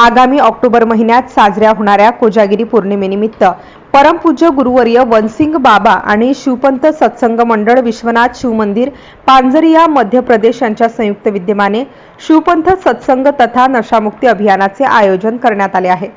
आगामी ऑक्टोबर महिन्यात साजऱ्या होणाऱ्या कोजागिरी पौर्णिमेनिमित्त परमपूज्य गुरुवर्य वनसिंग बाबा आणि शिवपंथ सत्संग मंडळ विश्वनाथ शिव मंदिर पांजरिया मध्य प्रदेश यांच्या संयुक्त विद्यमाने शिवपंथ सत्संग तथा नशामुक्ती अभियानाचे आयोजन करण्यात आले आहे।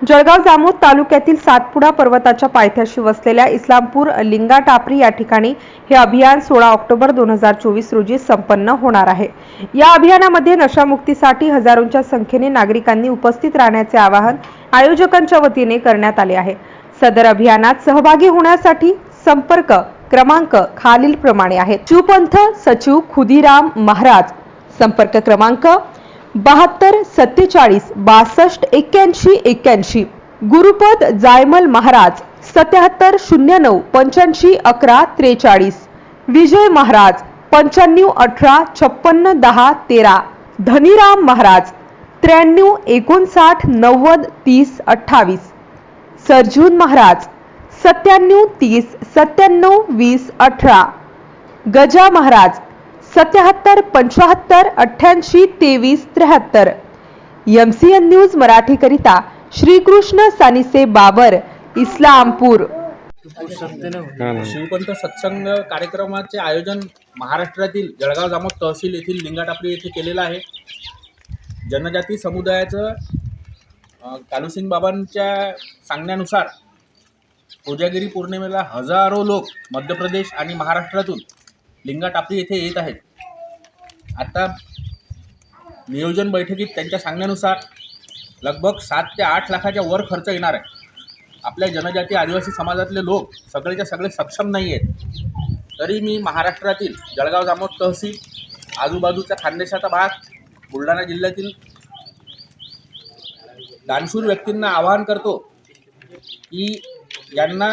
जळगाव जामोद तालुक्यातील सातपुडा पर्वताच्या पायथ्याशी वसलेल्या इस्लामपूर लिंगाटापरी या ठिकाणी हे अभियान 16 ऑक्टोबर 2024 रोजी संपन्न होणार आहे। या अभियानामध्ये नशामुक्तीसाठी हजारोंच्या संख्येने नागरिकांनी उपस्थित राहण्याचे आवाहन आयोजकांच्या वतीने करण्यात आले आहे। सदर अभियानात सहभागी होण्यासाठी संपर्क क्रमांक खालील प्रमाणे आहेत। शिवपंथ सचिव खुदीराम महाराज, संपर्क क्रमांक 72 47 62 81 81। गुरुपद जायमल महाराज 77 09 85 11 43। विजय महाराज 95 18 56 10 13। धनीराम महाराज 93 59 90 30 28। सरजून महाराज 97 30 97 20 18। गजा महाराज 77 75 88 23 73। MCN न्यूज मराठी करिता श्रीकृष्ण सानिसे बाबर, इस्लामपूर। शिवपंथ सत्संग कार्यक्रमाचे आयोजन महाराष्ट्रातील जळगाव जामोद तहसील येथील लिंगाटापरी येथे केलेलं आहे। जनजाती समुदायाचं कालूसिंग बाबांच्या सांगण्यानुसार कोजागिरी पौर्णिमेला हजारो लोक मध्य प्रदेश आणि महाराष्ट्रातून लिंगाटापरी येथे येत आहेत। आता नियोजन बैठकीत त्यांच्या सांगण्यानुसार लगभग 7 ते 8 लाखाच्या वर खर्च येणार आहे। आपल्या जनजाती आदिवासी समाजातले लोक सगळेच्या सगळे सक्षम नाही आहेत। तरी मी महाराष्ट्रातील जळगाव जामोद तहसील, आजूबाजूचा खानदेशाचा भाग, बुलढाणा जिल्ह्यातील दानशूर व्यक्तींना आवाहन करतो की यांना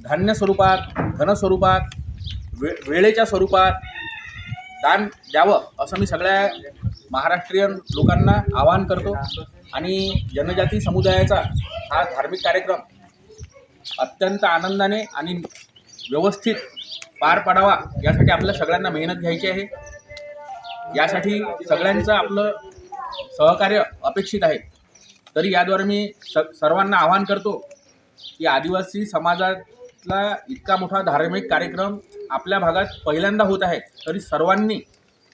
धान्य स्वरूपात, धन स्वरूपात, वेळेच्या स्वरूपात दान द्यावं असं मी सगळ्या महाराष्ट्रीयन लोकांना आवाहन करतो। आणि जनजाती समुदायाचा हा धार्मिक कार्यक्रम अत्यंत आनंदाने आणि व्यवस्थित पार पाडावा यासाठी आपल्या सगळ्यांना मेहनत घ्यायची आहे। यासाठी सगळ्यांचं आपलं सहकार्य अपेक्षित आहे। तरी याद्वारे मी सर्वांना आवाहन करतो की आदिवासी समाजातला इतका मोठा धार्मिक कार्यक्रम आपल्या भागात पहिल्यांदा होत आहे, तरी सर्वांनी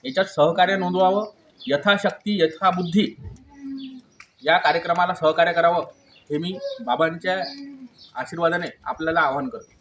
याच्यात सहकार्य नोंदवावं, यथाशक्ती यथाबुद्धी या कार्यक्रमाला सहकार्य करावं हे मी बाबांच्या आशीर्वादाने आपल्याला आवाहन करतो।